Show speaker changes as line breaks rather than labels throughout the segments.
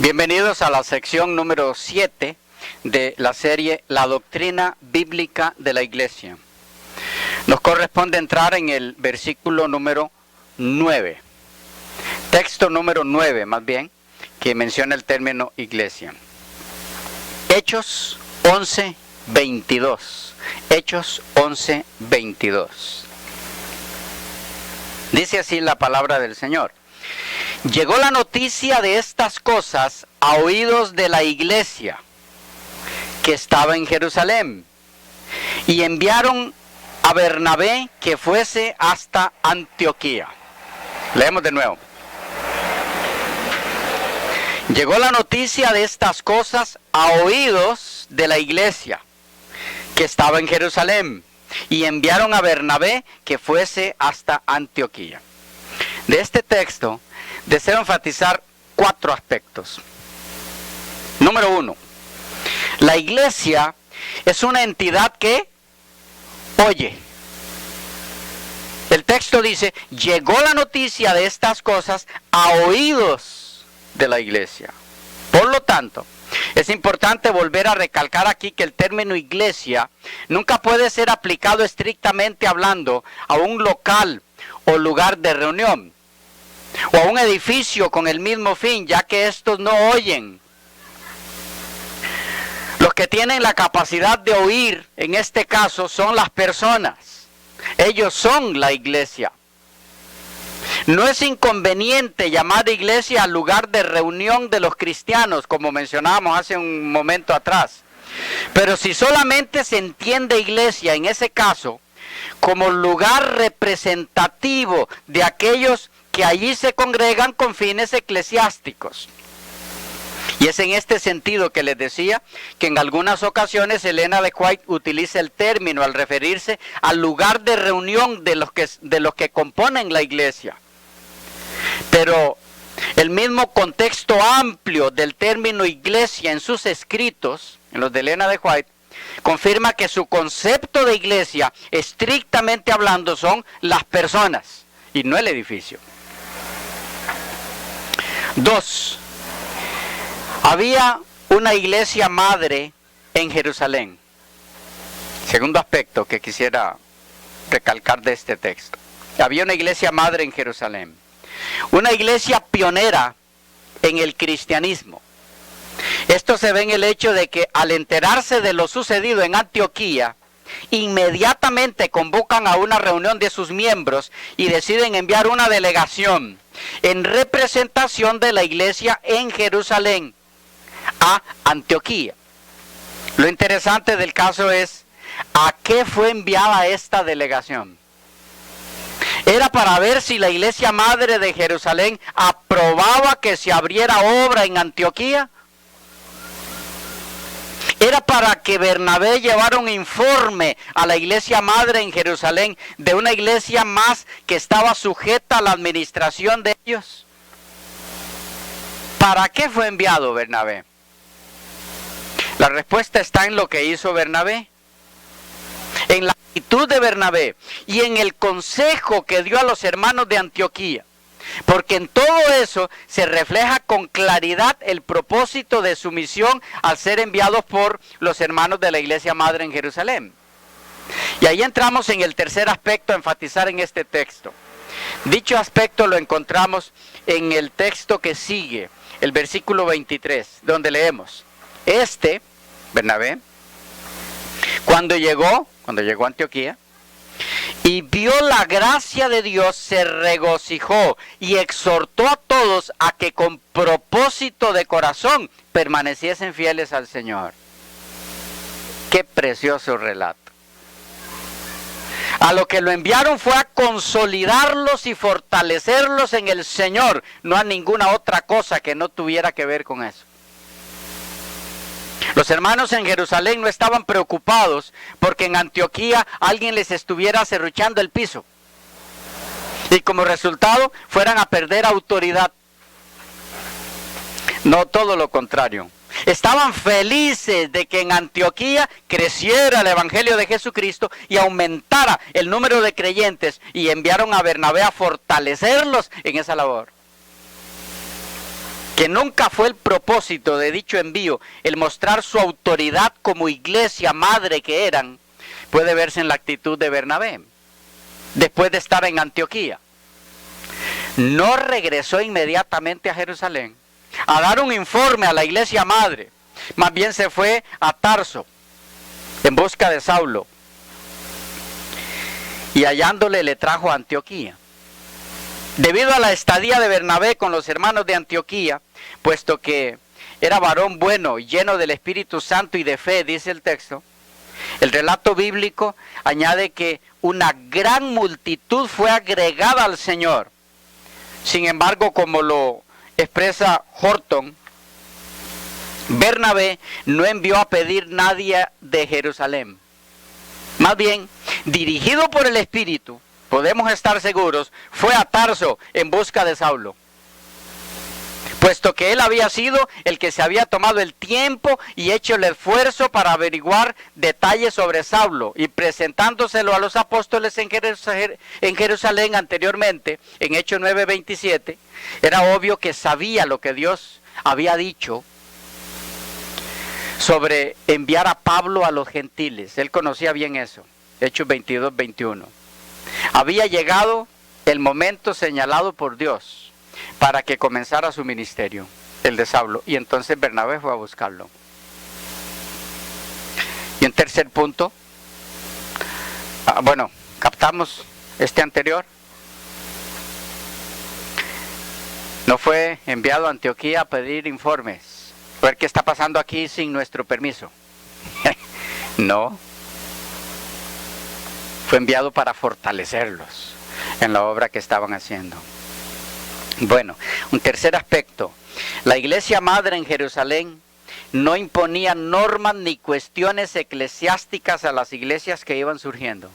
Bienvenidos a la sección número 7 de la serie La Doctrina Bíblica de la Iglesia. Nos corresponde entrar en el versículo número 9, texto número 9 más bien, que menciona el término iglesia. Hechos 11:22. Hechos 11:22. Dice así la palabra del Señor. Llegó la noticia de estas cosas a oídos de la iglesia que estaba en Jerusalén, y enviaron a Bernabé que fuese hasta Antioquía. Leemos de nuevo. Llegó la noticia de estas cosas a oídos de la iglesia que estaba en Jerusalén, y enviaron a Bernabé que fuese hasta Antioquía. De este texto deseo enfatizar 4 aspectos. Número 1. La iglesia es una entidad que oye. El texto dice, llegó la noticia de estas cosas a oídos de la iglesia. Por lo tanto, es importante volver a recalcar aquí que el término iglesia nunca puede ser aplicado estrictamente hablando a un local o lugar de reunión, o a un edificio con el mismo fin, ya que estos no oyen. Los que tienen la capacidad de oír, en este caso, son las personas. Ellos son la iglesia. No es inconveniente llamar iglesia al lugar de reunión de los cristianos, como mencionábamos hace un momento atrás. Pero si solamente se entiende iglesia, en ese caso, como lugar representativo de aquellos que allí se congregan con fines eclesiásticos. Y es en este sentido que les decía que en algunas ocasiones Elena de White utiliza el término al referirse al lugar de reunión de los que componen la iglesia. Pero el mismo contexto amplio del término iglesia en sus escritos, en los de Elena de White, confirma que su concepto de iglesia, estrictamente hablando, son las personas y no el edificio. 2. Había una iglesia madre en Jerusalén. Segundo aspecto que quisiera recalcar de este texto. Había una iglesia madre en Jerusalén. Una iglesia pionera en el cristianismo. Esto se ve en el hecho de que al enterarse de lo sucedido en Antioquía, inmediatamente convocan a una reunión de sus miembros y deciden enviar una delegación en representación de la iglesia en Jerusalén a Antioquía. Lo interesante del caso es, ¿a qué fue enviada esta delegación? ¿Era para ver si la iglesia madre de Jerusalén aprobaba que se abriera obra en Antioquía? ¿Era para que Bernabé llevara un informe a la iglesia madre en Jerusalén de una iglesia más que estaba sujeta a la administración de ellos? ¿Para qué fue enviado Bernabé? La respuesta está en lo que hizo Bernabé, en la actitud de Bernabé y en el consejo que dio a los hermanos de Antioquía. Porque en todo eso se refleja con claridad el propósito de su misión al ser enviados por los hermanos de la iglesia madre en Jerusalén. Y ahí entramos en el tercer aspecto a enfatizar en este texto. Dicho aspecto lo encontramos en el texto que sigue, el versículo 23, donde leemos: Bernabé, cuando llegó a Antioquía, y vio la gracia de Dios, se regocijó y exhortó a todos a que con propósito de corazón permaneciesen fieles al Señor. Qué precioso relato. A lo que lo enviaron fue a consolidarlos y fortalecerlos en el Señor, no a ninguna otra cosa que no tuviera que ver con eso. Los hermanos en Jerusalén no estaban preocupados porque en Antioquía alguien les estuviera serruchando el piso y como resultado fueran a perder autoridad. No, todo lo contrario. Estaban felices de que en Antioquía creciera el evangelio de Jesucristo y aumentara el número de creyentes, y enviaron a Bernabé a fortalecerlos en esa labor. que nunca fue el propósito de dicho envío el mostrar su autoridad como iglesia madre que eran, puede verse en la actitud de Bernabé. Después de estar en Antioquía, no regresó inmediatamente a Jerusalén a dar un informe a la iglesia madre. Más bien se fue a Tarso en busca de Saulo, y hallándole le trajo a Antioquía. Debido a la estadía de Bernabé con los hermanos de Antioquía, puesto que era varón bueno, lleno del Espíritu Santo y de fe, dice el texto, el relato bíblico añade que una gran multitud fue agregada al Señor. Sin embargo, como lo expresa Horton, Bernabé no envió a pedir nadie de Jerusalén. Más bien, dirigido por el Espíritu, podemos estar seguros, fue a Tarso en busca de Saulo, puesto que él había sido el que se había tomado el tiempo y hecho el esfuerzo para averiguar detalles sobre Saulo, y presentándoselo a los apóstoles en Jerusalén anteriormente, en Hechos 9:27, era obvio que sabía lo que Dios había dicho sobre enviar a Pablo a los gentiles. Él conocía bien eso. Hechos 22:21. Había llegado el momento señalado por Dios para que comenzara su ministerio, el de Saulo, y entonces Bernabé fue a buscarlo. Y en tercer punto, captamos este anterior. No fue enviado a Antioquía a pedir informes, a ver qué está pasando aquí sin nuestro permiso. No. Fue enviado para fortalecerlos en la obra que estaban haciendo. Bueno, un tercer aspecto. La iglesia madre en Jerusalén no imponía normas ni cuestiones eclesiásticas a las iglesias que iban surgiendo.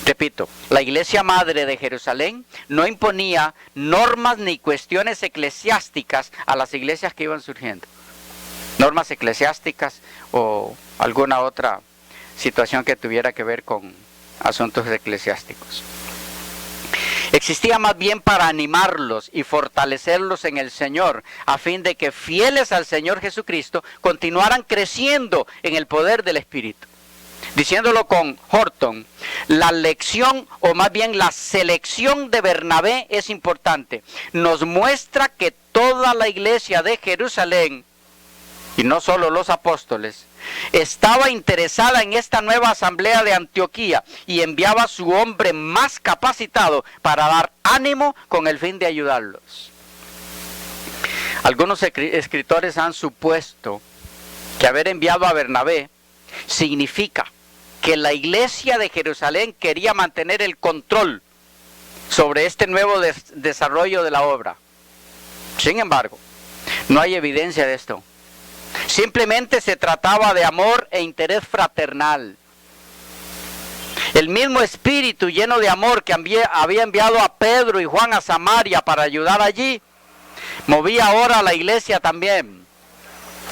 Repito, la iglesia madre de Jerusalén no imponía normas ni cuestiones eclesiásticas a las iglesias que iban surgiendo. Normas eclesiásticas o alguna otra situación que tuviera que ver con asuntos eclesiásticos. Existía más bien para animarlos y fortalecerlos en el Señor, a fin de que fieles al Señor Jesucristo continuaran creciendo en el poder del Espíritu. Diciéndolo con Horton, la lección, o más bien la selección de Bernabé es importante. Nos muestra que toda la iglesia de Jerusalén, y no solo los apóstoles, estaba interesada en esta nueva asamblea de Antioquía y enviaba a su hombre más capacitado para dar ánimo con el fin de ayudarlos. Algunos escritores han supuesto que haber enviado a Bernabé significa que la iglesia de Jerusalén quería mantener el control sobre este nuevo desarrollo de la obra. Sin embargo, no hay evidencia de esto. Simplemente se trataba de amor e interés fraternal. El mismo Espíritu lleno de amor que había enviado a Pedro y Juan a Samaria para ayudar allí, movía ahora a la iglesia también.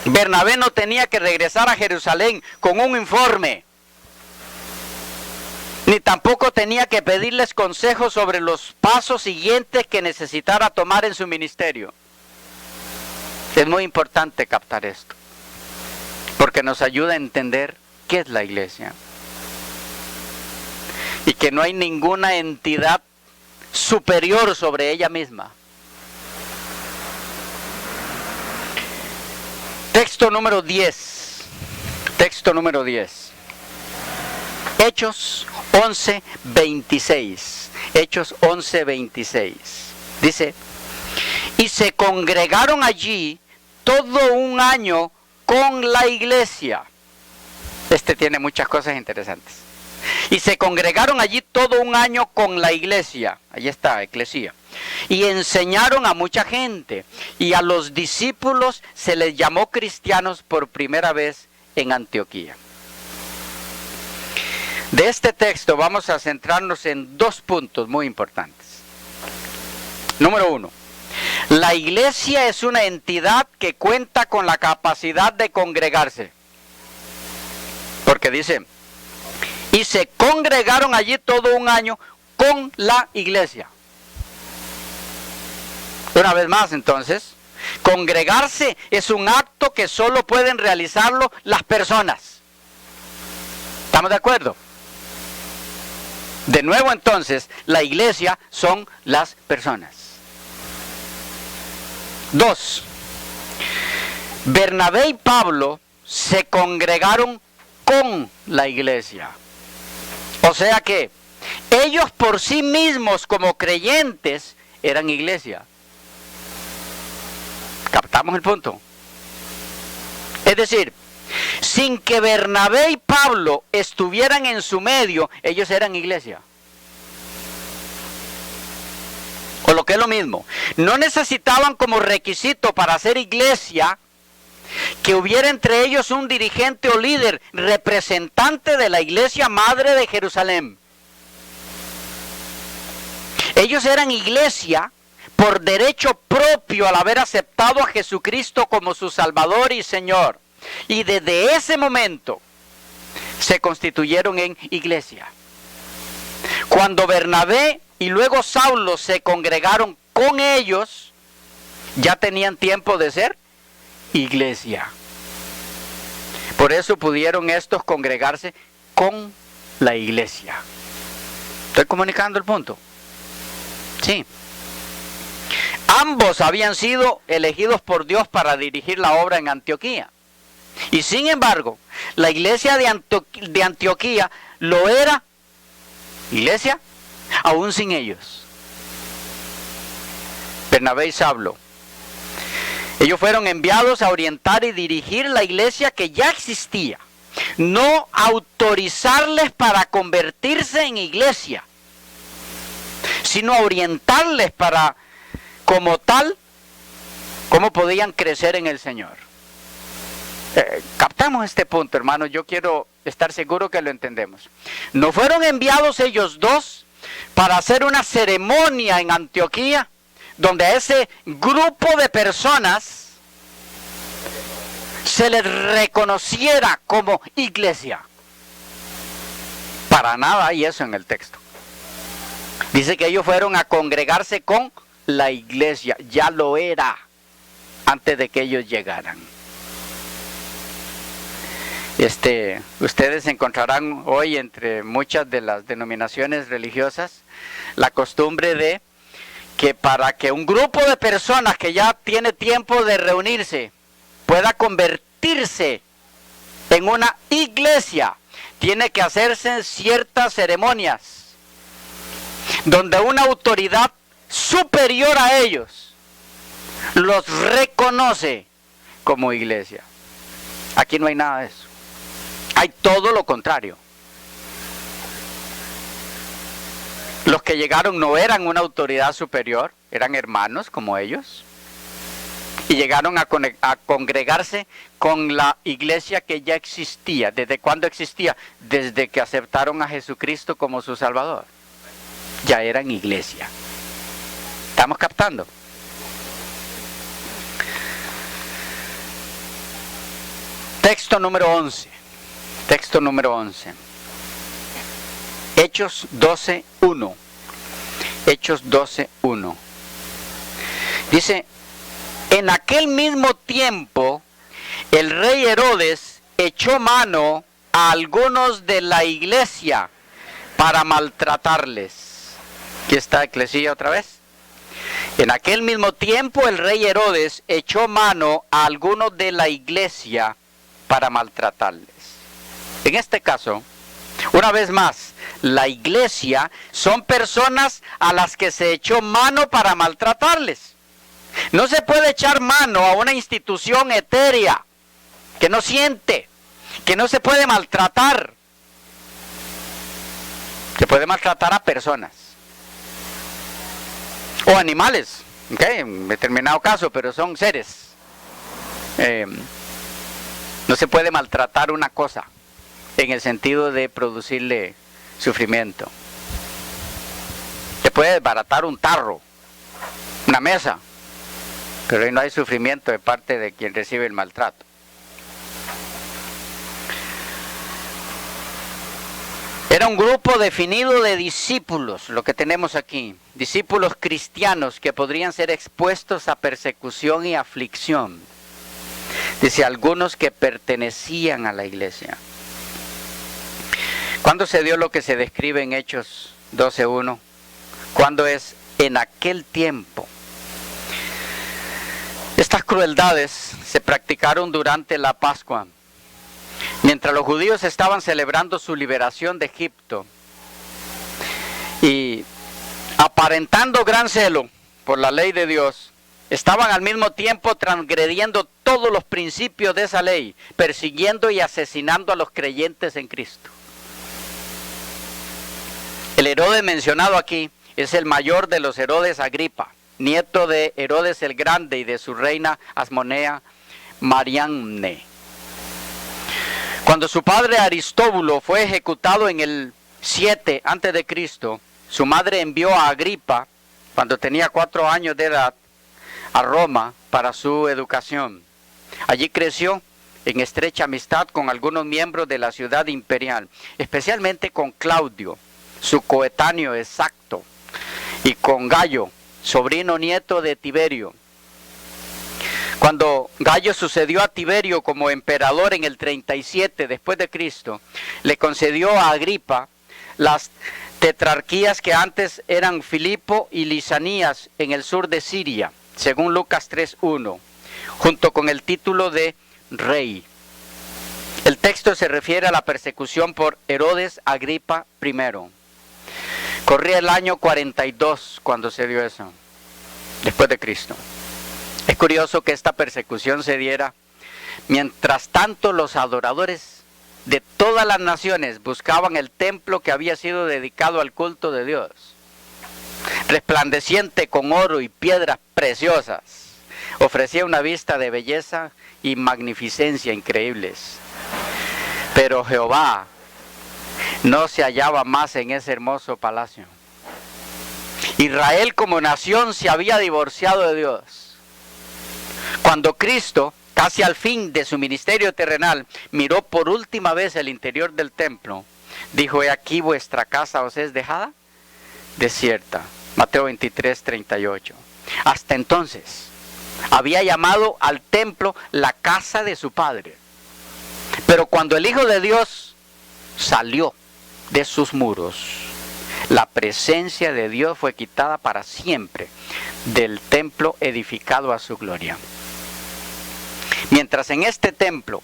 Bernabé no tenía que regresar a Jerusalén con un informe, ni tampoco tenía que pedirles consejos sobre los pasos siguientes que necesitara tomar en su ministerio. Es muy importante captar esto, porque nos ayuda a entender qué es la iglesia y que no hay ninguna entidad superior sobre ella misma. Texto número 10. Texto número 10. Hechos 11:26. Hechos 11:26. Dice: y se congregaron allí todo un año con la iglesia. Este tiene muchas cosas interesantes. Y se congregaron allí todo un año con la iglesia. Ahí está, eclesía. Y enseñaron a mucha gente. Y a los discípulos se les llamó cristianos por primera vez en Antioquía. De este texto vamos a centrarnos en dos puntos muy importantes. Número 1. La iglesia es una entidad que cuenta con la capacidad de congregarse. Porque dice: y se congregaron allí todo un año con la iglesia. Una vez más, entonces, congregarse es un acto que solo pueden realizarlo las personas. ¿Estamos de acuerdo? De nuevo, entonces, la iglesia son las personas. 2. Bernabé y Pablo se congregaron con la iglesia. O sea que ellos por sí mismos como creyentes eran iglesia. ¿Captamos el punto? Es decir, sin que Bernabé y Pablo estuvieran en su medio, ellos eran iglesia. O lo que es lo mismo, no necesitaban como requisito para ser iglesia que hubiera entre ellos un dirigente o líder, representante de la iglesia madre de Jerusalén. Ellos eran iglesia por derecho propio al haber aceptado a Jesucristo como su Salvador y Señor. Y desde ese momento se constituyeron en iglesia. Cuando Bernabé y luego Saulo se congregaron con ellos, ya tenían tiempo de ser iglesia. Por eso pudieron estos congregarse con la iglesia. ¿Estoy comunicando el punto? Sí. Ambos habían sido elegidos por Dios para dirigir la obra en Antioquía. Y sin embargo, la iglesia de Antioquía lo era, iglesia, aún sin ellos. Bernabé y Saulo. Ellos fueron enviados a orientar y dirigir la iglesia que ya existía. No autorizarles para convertirse en iglesia, sino a orientarles para, como tal, cómo podían crecer en el Señor. Captamos este punto, hermanos. Yo quiero estar seguro que lo entendemos. No fueron enviados ellos dos para hacer una ceremonia en Antioquía, donde a ese grupo de personas se les reconociera como iglesia. Para nada hay eso en el texto. Dice que ellos fueron a congregarse con la iglesia. Ya lo era antes de que ellos llegaran. Ustedes encontrarán hoy entre muchas de las denominaciones religiosas la costumbre de que para que un grupo de personas que ya tiene tiempo de reunirse pueda convertirse en una iglesia, tiene que hacerse ciertas ceremonias donde una autoridad superior a ellos los reconoce como iglesia. Aquí no hay nada de eso. Hay todo lo contrario. Los que llegaron no eran una autoridad superior, eran hermanos como ellos. Y llegaron a congregarse con la iglesia que ya existía. ¿Desde cuándo existía? Desde que aceptaron a Jesucristo como su Salvador. Ya eran iglesia. ¿Estamos captando? Texto número 11. Texto número 11. Hechos 12:1. Hechos 12:1. Dice, en aquel mismo tiempo, el rey Herodes echó mano a algunos de la iglesia para maltratarles. Aquí está Eclesía otra vez. En aquel mismo tiempo, el rey Herodes echó mano a algunos de la iglesia para maltratarles. En este caso, una vez más, la iglesia son personas a las que se echó mano para maltratarles. No se puede echar mano a una institución etérea que no siente, que no se puede maltratar. Se puede maltratar a personas o animales, ¿okay? En determinado caso, pero son seres. No se puede maltratar una cosa en el sentido de producirle sufrimiento. Se puede desbaratar un tarro, una mesa, pero ahí no hay sufrimiento de parte de quien recibe el maltrato. Era un grupo definido de discípulos, lo que tenemos aquí, discípulos cristianos que podrían ser expuestos a persecución y aflicción. Dice, algunos que pertenecían a la iglesia. ¿Cuándo se dio lo que se describe en Hechos 12:1? ¿Cuándo es? En aquel tiempo. Estas crueldades se practicaron durante la Pascua. Mientras los judíos estaban celebrando su liberación de Egipto y aparentando gran celo por la ley de Dios, estaban al mismo tiempo transgrediendo todos los principios de esa ley, persiguiendo y asesinando a los creyentes en Cristo. El Herodes mencionado aquí es el mayor de los Herodes Agripa, nieto de Herodes el Grande y de su reina Asmonea Mariamne. Cuando su padre Aristóbulo fue ejecutado en el 7 a.C., su madre envió a Agripa, cuando tenía 4 años de edad, a Roma para su educación. Allí creció en estrecha amistad con algunos miembros de la ciudad imperial, especialmente con Claudio, su coetáneo exacto, y con Gallo, sobrino nieto de Tiberio. Cuando Gallo sucedió a Tiberio como emperador en el 37 después de Cristo, le concedió a Agripa las tetrarquías que antes eran Filipo y Lisanías en el sur de Siria, según Lucas 3:1, junto con el título de rey. El texto se refiere a la persecución por Herodes Agripa I. Corría el año 42 cuando se dio eso, después de Cristo. Es curioso que esta persecución se diera mientras tanto los adoradores de todas las naciones buscaban el templo que había sido dedicado al culto de Dios, resplandeciente con oro y piedras preciosas. Ofrecía una vista de belleza y magnificencia increíbles. Pero Jehová no se hallaba más en ese hermoso palacio. Israel como nación se había divorciado de Dios. Cuando Cristo, casi al fin de su ministerio terrenal, miró por última vez el interior del templo, dijo: he aquí vuestra casa os es dejada desierta. Mateo 23:38. Hasta entonces había llamado al templo la casa de su padre. Pero cuando el Hijo de Dios salió de sus muros, la presencia de Dios fue quitada para siempre del templo edificado a su gloria. Mientras en este templo,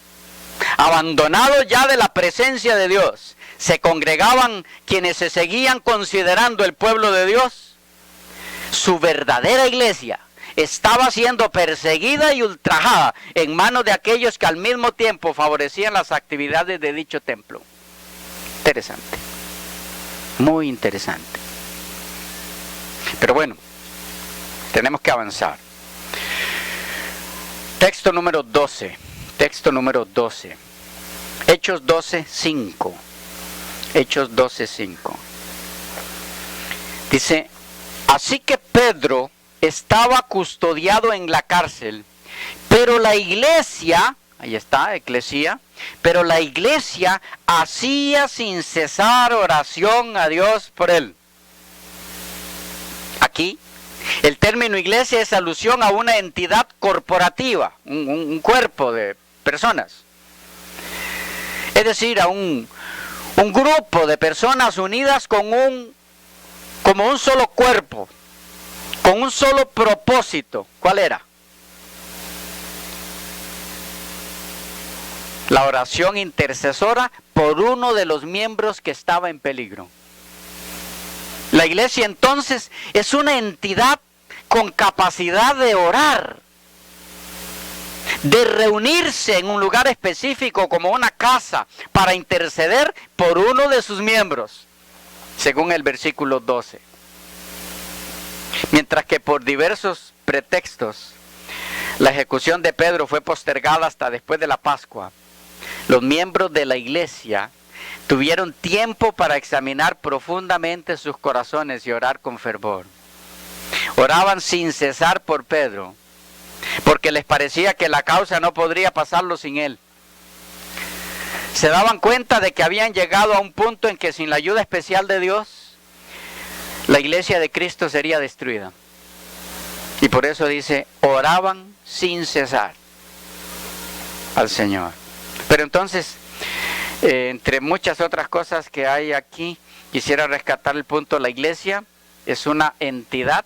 abandonado ya de la presencia de Dios, se congregaban quienes se seguían considerando el pueblo de Dios, su verdadera iglesia estaba siendo perseguida y ultrajada en manos de aquellos que al mismo tiempo favorecían las actividades de dicho templo. Interesante, muy interesante. Pero bueno, tenemos que avanzar. Texto número 12, Hechos 12:5, Hechos 12:5. Dice: así que Pedro estaba custodiado en la cárcel, pero la iglesia, ahí está, eclesía, pero la iglesia hacía sin cesar oración a Dios por él. Aquí, el término iglesia es alusión a una entidad corporativa, un cuerpo de personas. Es decir, a un grupo de personas unidas como un solo cuerpo, con un solo propósito. ¿Cuál era? La oración intercesora por uno de los miembros que estaba en peligro. La iglesia entonces es una entidad con capacidad de orar, de reunirse en un lugar específico como una casa para interceder por uno de sus miembros, según el versículo 12. Mientras que por diversos pretextos la ejecución de Pedro fue postergada hasta después de la Pascua, los miembros de la iglesia tuvieron tiempo para examinar profundamente sus corazones y orar con fervor. Oraban sin cesar por Pedro, porque les parecía que la causa no podría pasarlo sin él. Se daban cuenta de que habían llegado a un punto en que sin la ayuda especial de Dios, la iglesia de Cristo sería destruida. Y por eso dice, oraban sin cesar al Señor. Pero entonces, entre muchas otras cosas que hay aquí, quisiera rescatar el punto: la iglesia es una entidad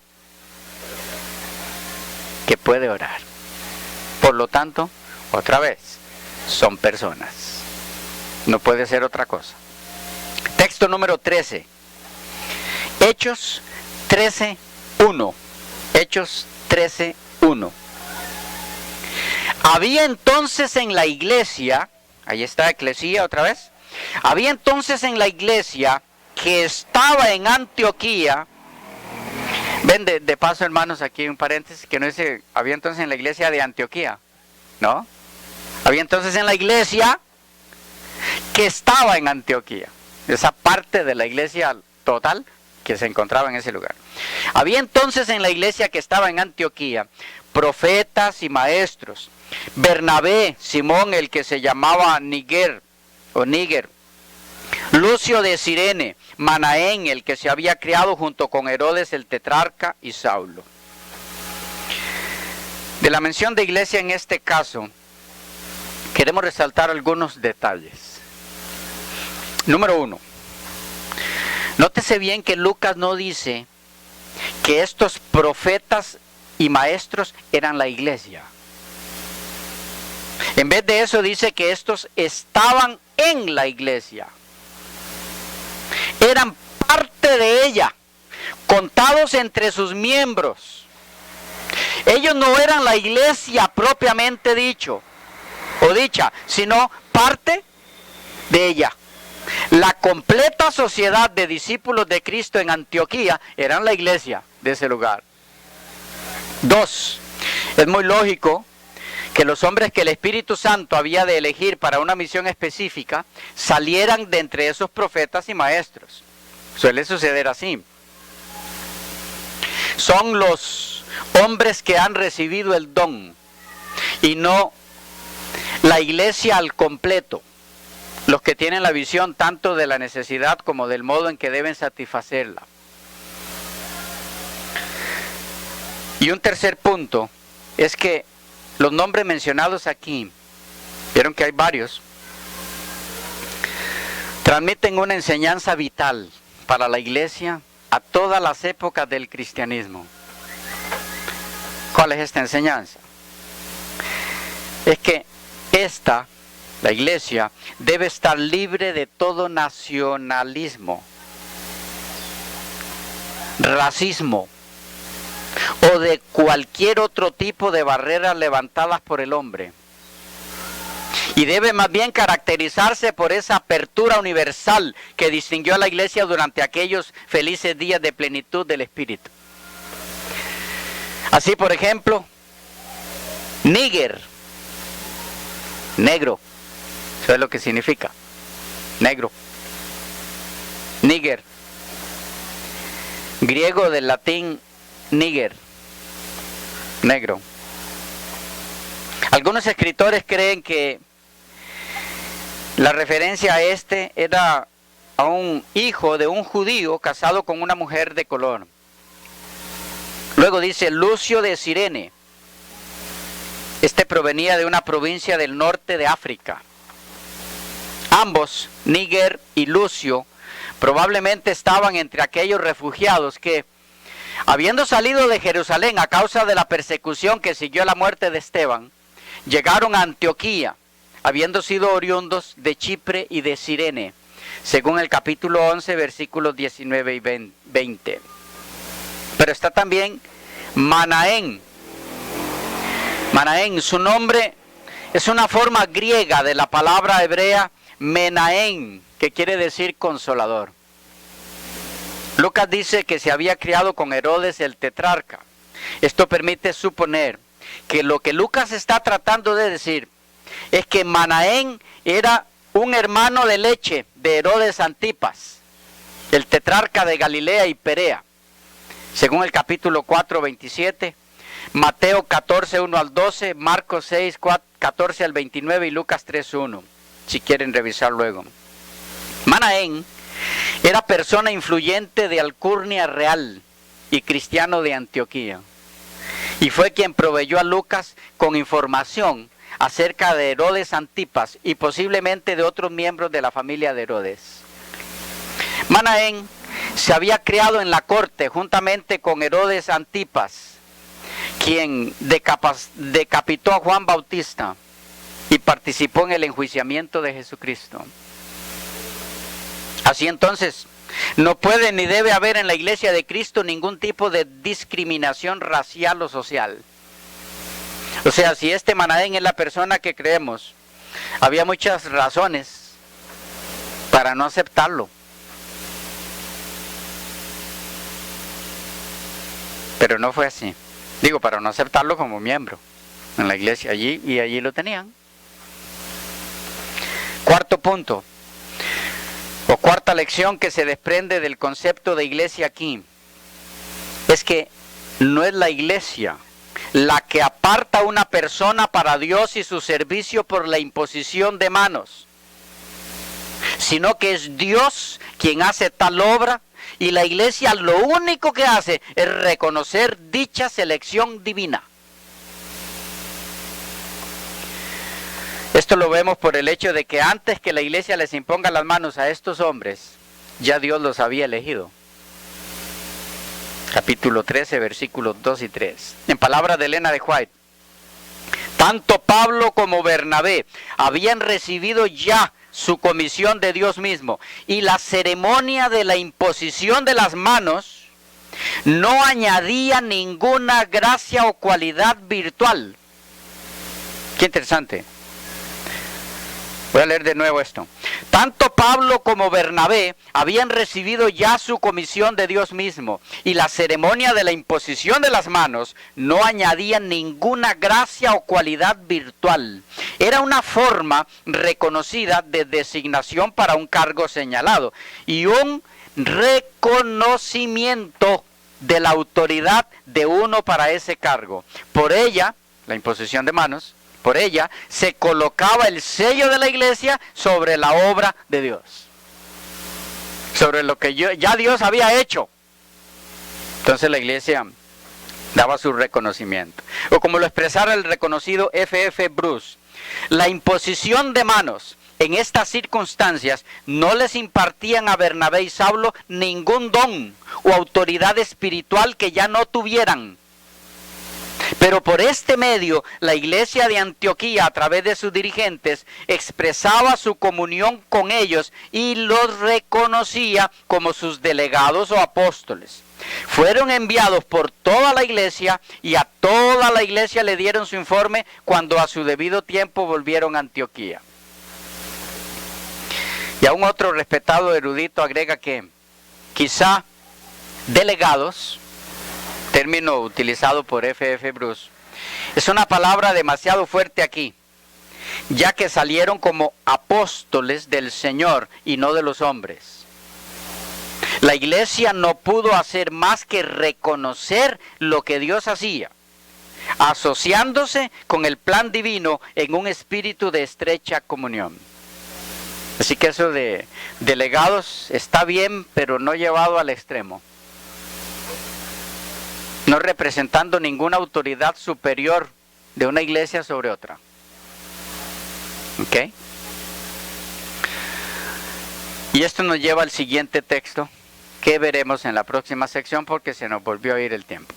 que puede orar. Por lo tanto, otra vez, son personas. No puede ser otra cosa. Texto número 13. Hechos 13:1. Hechos 13:1. Había entonces en la iglesia, ahí está eclesía otra vez. Había entonces en la iglesia que estaba en Antioquía. Ven, de paso, hermanos, aquí un paréntesis, que no dice, había entonces en la iglesia de Antioquía, ¿no? Había entonces en la iglesia que estaba en Antioquía, esa parte de la iglesia total que se encontraba en ese lugar. Había entonces en la iglesia que estaba en Antioquía profetas y maestros: Bernabé, Simón el que se llamaba Níger, Lucio de Cirene, Manaén el que se había criado junto con Herodes el tetrarca, y Saulo. De la mención de iglesia en este caso, queremos resaltar algunos detalles. Número 1. Nótese bien que Lucas no dice que estos profetas y maestros eran la iglesia. En vez de eso dice que estos estaban en la iglesia. Eran parte de ella, contados entre sus miembros. Ellos no eran la iglesia propiamente dicha, sino parte de ella. La completa sociedad de discípulos de Cristo en Antioquía eran la iglesia de ese lugar. 2. Es muy lógico que los hombres que el Espíritu Santo había de elegir para una misión específica salieran de entre esos profetas y maestros. Suele suceder así. Son los hombres que han recibido el don y no la iglesia al completo, los que tienen la visión tanto de la necesidad como del modo en que deben satisfacerla. Y un tercer punto es que los nombres mencionados aquí, vieron que hay varios, transmiten una enseñanza vital para la iglesia a todas las épocas del cristianismo. ¿Cuál es esta enseñanza? Es que la iglesia, debe estar libre de todo nacionalismo, racismo o de cualquier otro tipo de barreras levantadas por el hombre. Y debe más bien caracterizarse por esa apertura universal que distinguió a la iglesia durante aquellos felices días de plenitud del Espíritu. Así, por ejemplo, níger, negro. Eso es lo que significa, negro. Níger, griego del latín níger, negro. Algunos escritores creen que la referencia a era a un hijo de un judío casado con una mujer de color. Luego dice Lucio de Cirene. Provenía de una provincia del norte de África. Ambos, Níger y Lucio, probablemente estaban entre aquellos refugiados que, habiendo salido de Jerusalén a causa de la persecución que siguió a la muerte de Esteban, llegaron a Antioquía, habiendo sido oriundos de Chipre y de Cirene, según el capítulo 11, versículos 19 y 20. Pero está también Manaén. Manaén, su nombre es una forma griega de la palabra hebrea Menaén, que quiere decir consolador. Lucas dice que se había criado con Herodes el tetrarca. Esto permite suponer que lo que Lucas está tratando de decir es que Manaén era un hermano de leche de Herodes Antipas, el tetrarca de Galilea y Perea, según el capítulo 4, 27, Mateo 14, 1 al 12, Marcos 6, 14 al 29 y Lucas 3, 1. si quieren revisar luego. Manaén era persona influyente de alcurnia real y cristiano de Antioquía. Y fue quien proveyó a Lucas con información acerca de Herodes Antipas y posiblemente de otros miembros de la familia de Herodes. Manaén se había criado en la corte juntamente con Herodes Antipas, quien decapitó a Juan Bautista y participó en el enjuiciamiento de Jesucristo. Así entonces, no puede ni debe haber en la iglesia de Cristo ningún tipo de discriminación racial o social. O sea, si este Manaén es la persona que creemos, había muchas razones para no aceptarlo. Pero no fue así. Digo, para no aceptarlo como miembro en la iglesia. Allí lo tenían. Cuarto punto, o cuarta lección que se desprende del concepto de iglesia aquí, es que no es la iglesia la que aparta a una persona para Dios y su servicio por la imposición de manos, sino que es Dios quien hace tal obra, y la iglesia lo único que hace es reconocer dicha selección divina. Esto lo vemos por el hecho de que antes que la iglesia les imponga las manos a estos hombres, ya Dios los había elegido. Capítulo 13, versículos 2 y 3. En palabras de Elena de White, tanto Pablo como Bernabé habían recibido ya su comisión de Dios mismo, y la ceremonia de la imposición de las manos no añadía ninguna gracia o cualidad virtual. Qué interesante. Voy a leer de nuevo esto. Tanto Pablo como Bernabé habían recibido ya su comisión de Dios mismo, y la ceremonia de la imposición de las manos no añadía ninguna gracia o cualidad virtual. Era una forma reconocida de designación para un cargo señalado y un reconocimiento de la autoridad de uno para ese cargo. Por ella, la imposición de manos, por ella se colocaba el sello de la iglesia sobre la obra de Dios, sobre lo que ya Dios había hecho. Entonces la iglesia daba su reconocimiento. O como lo expresara el reconocido F.F. Bruce, la imposición de manos en estas circunstancias no les impartían a Bernabé y Saulo ningún don o autoridad espiritual que ya no tuvieran. Pero por este medio, la iglesia de Antioquía, a través de sus dirigentes, expresaba su comunión con ellos y los reconocía como sus delegados o apóstoles. Fueron enviados por toda la iglesia, y a toda la iglesia le dieron su informe cuando a su debido tiempo volvieron a Antioquía. Y aún otro respetado erudito agrega que quizá delegados, término utilizado por F.F. Bruce, es una palabra demasiado fuerte aquí, ya que salieron como apóstoles del Señor y no de los hombres. La iglesia no pudo hacer más que reconocer lo que Dios hacía, asociándose con el plan divino en un espíritu de estrecha comunión. Así que eso de delegados está bien, pero no llevado al extremo. No representando ninguna autoridad superior de una iglesia sobre otra. ¿Ok? Y esto nos lleva al siguiente texto, que veremos en la próxima sección porque se nos volvió a ir el tiempo.